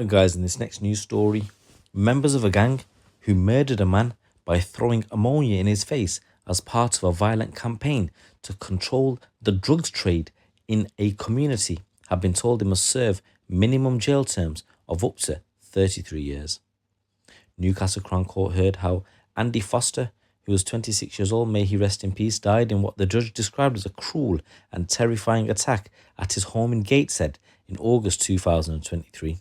Guys, in this next news story, members of a gang who murdered a man by throwing ammonia in his face as part of a violent campaign to control the drugs trade in a community have been told they must serve minimum jail terms of up to 33 years. Newcastle Crown Court heard how Andy Foster, who was 26 years old, may he rest in peace, died in what the judge described as a cruel and terrifying attack at his home in Gateshead in August 2023.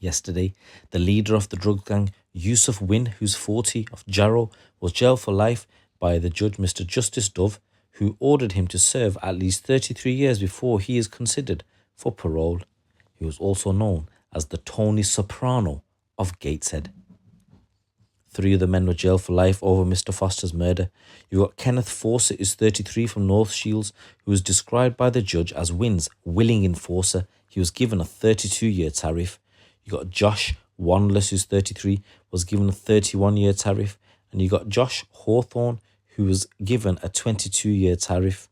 Yesterday, the leader of the drug gang, Youssef Wynne, who's 40, of Jarrow, was jailed for life by the judge, Mr. Justice Dove, who ordered him to serve at least 33 years before he is considered for parole. He was also known as the Tony Soprano of Gateshead. 3 of the men were jailed for life over Mr. Foster's murder. You got Kenneth Fawcett, who's 33, from North Shields, who was described by the judge as Wynne's willing enforcer. He was given a 32-year tariff. You got Josh Wandless, who's 33, was given a 31-year tariff. And you got Josh Hawthorn, who was given a 22-year tariff.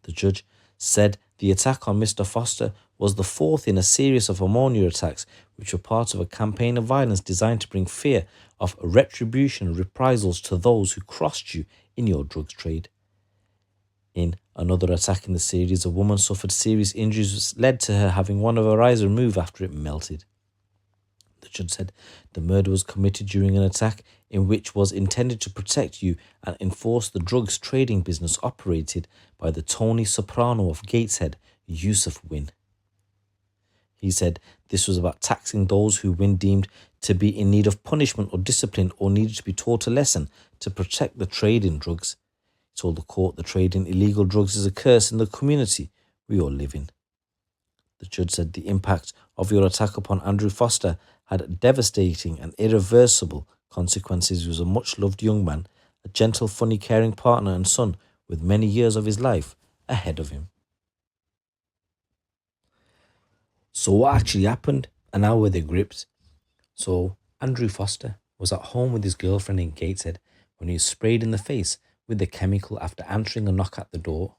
The judge said the attack on Mr. Foster was the 4th in a series of ammonia attacks, which were part of a campaign of violence designed to bring fear of retribution and reprisals to those who crossed you in your drugs trade. In another attack in the series, a woman suffered serious injuries which led to her having one of her eyes removed after it melted. The judge said the murder was committed during an attack in which was intended to protect you and enforce the drugs trading business operated by the Tony Soprano of Gateshead, Youssef Wynne. He said this was about taxing those who Wynne deemed to be in need of punishment or discipline or needed to be taught a lesson to protect the trade in drugs. He told the court the trade in illegal drugs is a curse in the community we all live in. The judge said the impact of your attack upon Andrew Foster had devastating and irreversible consequences. He was a much-loved young man, a gentle, funny, caring partner and son with many years of his life ahead of him. So what actually happened and how were they gripped? So Andrew Foster was at home with his girlfriend in Gateshead when he was sprayed in the face with the chemical after answering a knock at the door.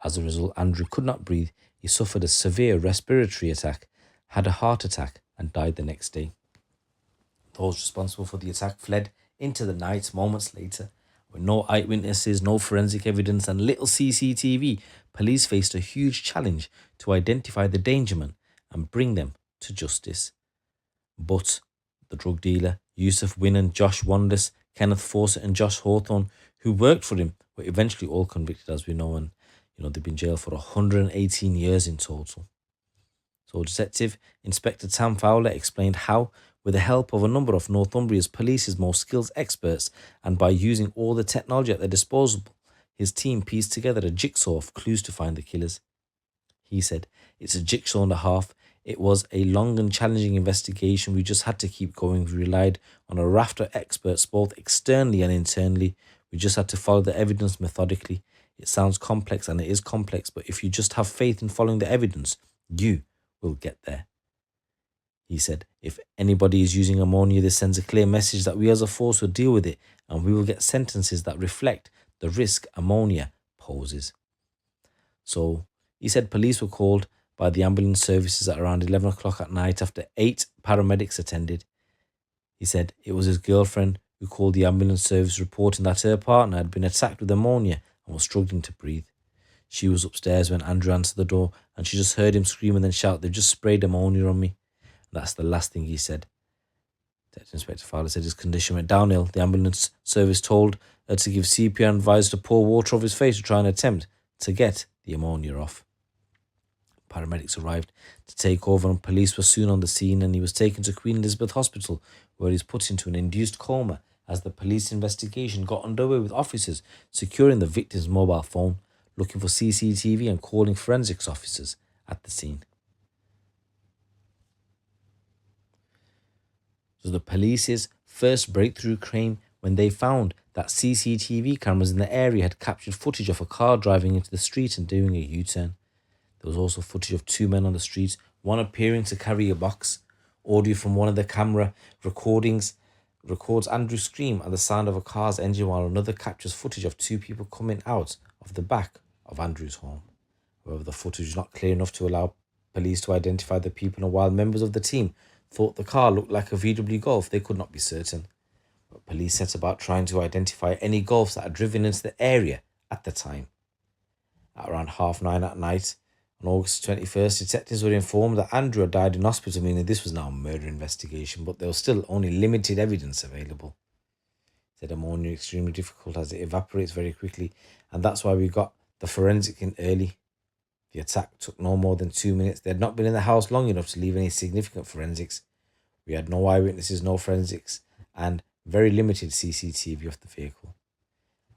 As a result, Andrew could not breathe. He suffered a severe respiratory attack, had a heart attack and died the next day. Those responsible for the attack fled into the night moments later. With no eyewitnesses, no forensic evidence and little CCTV, police faced a huge challenge to identify the dangerman and bring them to justice. But the drug dealer, Youssef Wynne and Josh Wandless, Kenneth Fawcett and Josh Hawthorn, who worked for him, were eventually all convicted, as we know, and they've been jailed for 118 years in total. So Detective Inspector Tam Fowler explained how, with the help of a number of Northumbria's police's most skilled experts and by using all the technology at their disposal, his team pieced together a jigsaw of clues to find the killers. He said, "It's a jigsaw and a half. It was a long and challenging investigation. We just had to keep going. We relied on a raft of experts, both externally and internally. We just had to follow the evidence methodically. It sounds complex, and it is complex, but if you just have faith in following the evidence, you will get there." He said, "If anybody is using ammonia, this sends a clear message that we as a force will deal with it, and we will get sentences that reflect the risk ammonia poses." So he said police were called by the ambulance services at around 11 o'clock at night after 8 paramedics attended. He said it was his girlfriend who called the ambulance service reporting that her partner had been attacked with ammonia and was struggling to breathe. She was upstairs when Andrew answered the door and she just heard him scream and then shout, "They've just sprayed ammonia on me." And that's the last thing he said. Detective Inspector Fowler said his condition went downhill. The ambulance service told her to give CPR and advised to pour water over his face to try and attempt to get the ammonia off. Paramedics arrived to take over and police were soon on the scene, and he was taken to Queen Elizabeth Hospital where he was put into an induced coma as the police investigation got underway, with officers securing the victim's mobile phone, looking for CCTV and calling forensics officers at the scene. So the police's first breakthrough came when they found that CCTV cameras in the area had captured footage of a car driving into the street and doing a U-turn. There was also footage of 2 men on the street, one appearing to carry a box. Audio from one of the camera recordings records Andrew scream at the sound of a car's engine, while another captures footage of 2 people coming out of the back of Andrew's home. However, the footage was not clear enough to allow police to identify the people, and while members of the team thought the car looked like a VW Golf, they could not be certain. But police set about trying to identify any Golfs that had driven into the area at the time. At around 9:30 at night, on August 21st, detectives were informed that Andrew had died in hospital, meaning this was now a murder investigation, but there was still only limited evidence available. Said ammonia is extremely difficult as it evaporates very quickly, and that's why we got the forensic in early. The attack took no more than 2 minutes. They had not been in the house long enough to leave any significant forensics. We had no eyewitnesses, no forensics, and very limited CCTV of the vehicle.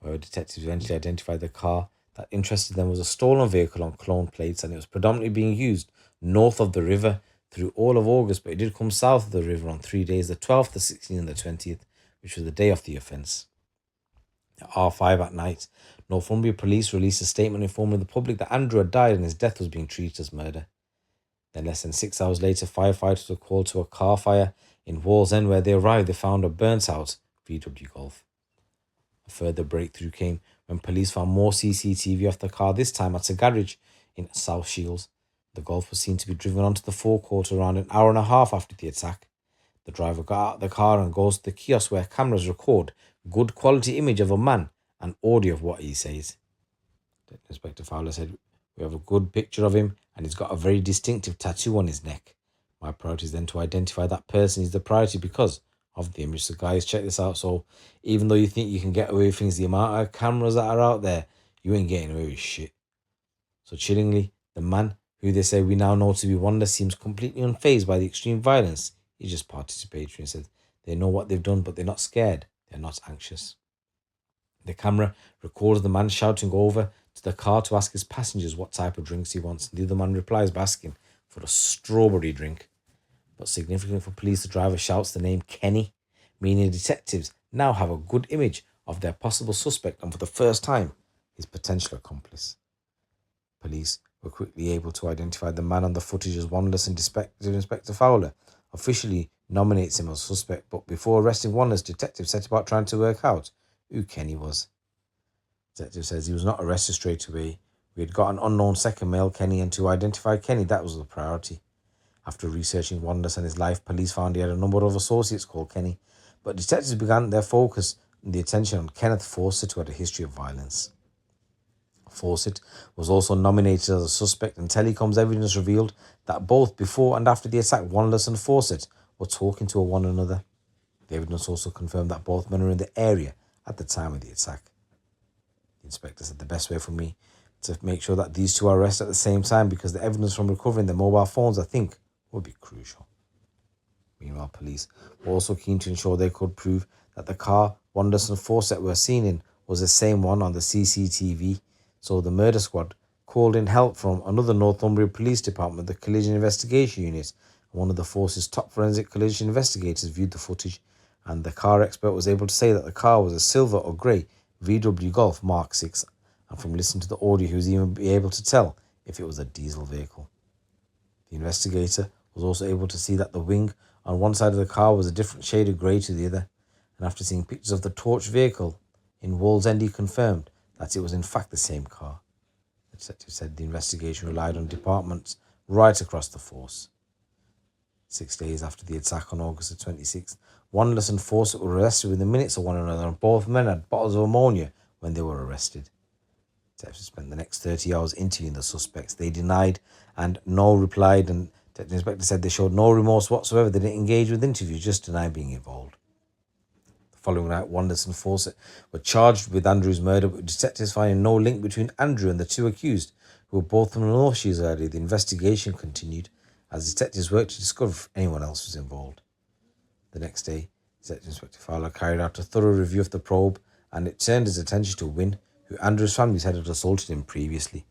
Our detectives eventually identified the car that interested them was a stolen vehicle on clone plates, and it was predominantly being used north of the river through all of August, but it did come south of the river on 3 days, the 12th, the 16th, and the 20th, which was the day of the offence. At R5 at night, Northumbria police released a statement informing the public that Andrew had died and his death was being treated as murder. Then less than 6 hours later, firefighters were called to a car fire in Wallsend. Where they arrived, they found a burnt-out VW Golf. A further breakthrough came when police found more CCTV of the car, this time at a garage in South Shields. The Golf was seen to be driven onto the forecourt around an hour and a half after the attack. The driver got out of the car and goes to the kiosk where cameras record good quality image of a man and audio of what he says. Inspector Fowler said, "We have a good picture of him and he's got a very distinctive tattoo on his neck. My priority is then to identify that person is the priority because of the image." So guys, check this out. So even though you think you can get away with things, the amount of cameras that are out there, you ain't getting away with shit. So chillingly, the man who they say we now know to be Wandless seems completely unfazed by the extreme violence. He's just participatory and said they know what they've done, but they're not scared. They're not anxious. The camera records the man shouting over to the car to ask his passengers what type of drinks he wants. The other man replies by asking for a strawberry drink. But significant for police, the driver shouts the name Kenny, meaning detectives now have a good image of their possible suspect and for the first time, his potential accomplice. Police were quickly able to identify the man on the footage as Wandless, and Inspector Fowler officially nominates him as suspect, but before arresting Wandless, detectives set about trying to work out who Kenny was. Detective says he was not arrested straight away. We had got an unknown second male, Kenny, and to identify Kenny, that was the priority. After researching Wandless and his life, police found he had a number of associates called Kenny, but detectives began their focus and the attention on Kenneth Fawcett, who had a history of violence. Fawcett was also nominated as a suspect, and telecoms evidence revealed that both before and after the attack, Wandless and Fawcett were talking to one another. The evidence also confirmed that both men were in the area at the time of the attack. The inspector said the best way for me to make sure that these two are arrested at the same time, because the evidence from recovering their mobile phones, I think, would be crucial. Meanwhile, police were also keen to ensure they could prove that the car Wandless and Fawcett were seen in was the same one on the CCTV, so the murder squad called in help from another Northumbria Police Department, the Collision Investigation Unit. One of the force's top forensic collision investigators viewed the footage, and the car expert was able to say that the car was a silver or grey VW Golf Mark 6, and from listening to the audio, he was even able to tell if it was a diesel vehicle. The investigator was also able to see that the wing on one side of the car was a different shade of grey to the other, and after seeing pictures of the torched vehicle in Wallsend, he confirmed that it was in fact the same car. The detective said the investigation relied on departments right across the force. 6 days after the attack on August the 26th, Wandless and Fawcett were arrested within minutes of one another, and both men had bottles of ammonia when they were arrested. Detectives spent the next 30 hours interviewing the suspects. They denied and no replied, and the inspector said they showed no remorse whatsoever. They didn't engage with interviews, just denied being involved. The following night, Wandless and Fawcett were charged with Andrew's murder, with detectives finding no link between Andrew and the two accused, who were both from the North Shields area. The investigation continued as detectives worked to discover if anyone else was involved. The next day, Detective Inspector Fowler carried out a thorough review of the probe, and it turned his attention to Wynne, who Andrew's family said had assaulted him previously.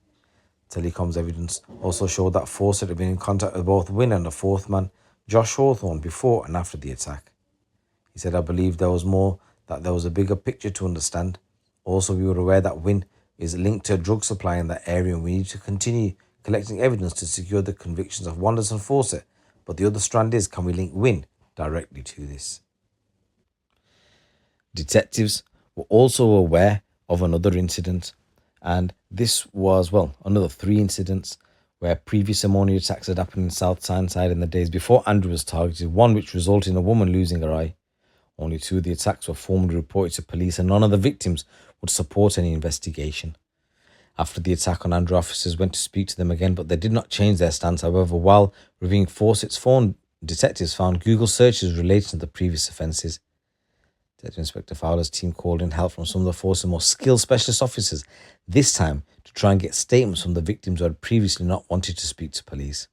Telecoms evidence also showed that Fawcett had been in contact with both Wynne and a fourth man, Josh Hawthorn, before and after the attack. He said, "I believe there was more, that there was a bigger picture to understand. Also, we were aware that Wynne is linked to a drug supply in that area, and we need to continue collecting evidence to secure the convictions of Wandless and Fawcett. But the other strand is, can we link Wynne directly to this?" Detectives were also aware of another incident. And this was, well, another 3 incidents where previous ammonia attacks had happened in South Tyneside in the days before Andrew was targeted, one which resulted in a woman losing her eye. Only 2 of the attacks were formally reported to police, and none of the victims would support any investigation. After the attack on Andrew, officers went to speak to them again, but they did not change their stance. However, while reviewing Fawcett's phone, detectives found Google searches related to the previous offences. Detective Inspector Fowler's team called in help from some of the force's most skilled specialist officers, this time to try and get statements from the victims who had previously not wanted to speak to police.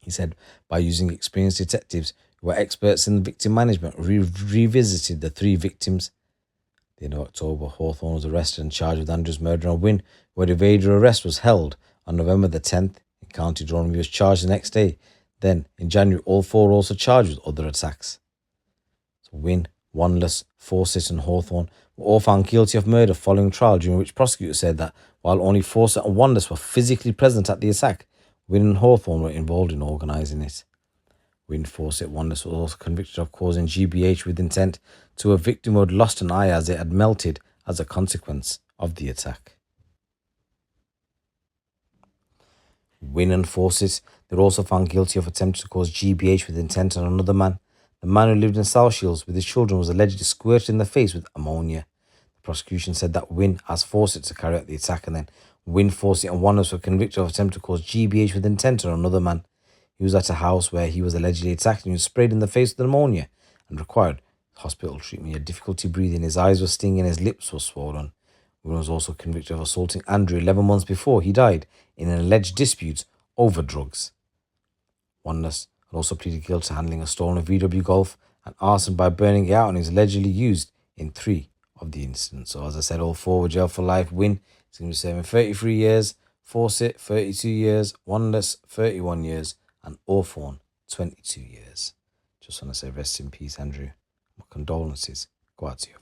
He said by using experienced detectives who were experts in victim management, revisited the 3 victims. At the end of October, Hawthorn was arrested and charged with Andrew's murder, and Wynne, who had evaded arrest, was held on November the 10th in County Durham. He was charged the next day. Then, in January, all 4 were also charged with other attacks. So Wynne, Wandless, Fawcett and Hawthorn were all found guilty of murder following trial, during which prosecutors said that while only Fawcett and Wandless were physically present at the attack, Wynne and Hawthorn were involved in organising it. Wynne, Fawcett, Wandless was also convicted of causing GBH with intent to a victim who had lost an eye as it had melted as a consequence of the attack. Wynne and Fawcett, they were also found guilty of attempting to cause GBH with intent on another man. The man who lived in South Shields with his children was allegedly squirted in the face with ammonia. The prosecution said that Wynne asked Fawcett to carry out the attack, and then Wynne, Fawcett and Wandless were convicted of attempting to cause GBH with intent on another man. He was at a house where he was allegedly attacked, and he was sprayed in the face with ammonia and required hospital treatment. He had difficulty breathing, his eyes were stinging, his lips were swollen. Wynne was also convicted of assaulting Andrew 11 months before he died in an alleged dispute over drugs. Wandless had also pleaded guilty to handling a stolen VW Golf and arson by burning it out, and is allegedly used in 3 of the incidents. So as I said, all 4 were jailed for life. Wynne is going to be serving 33 years, Fawcett 32 years, Wandless 31 years, and Hawthorn 22 years. Just want to say rest in peace, Andrew. My condolences go out to you.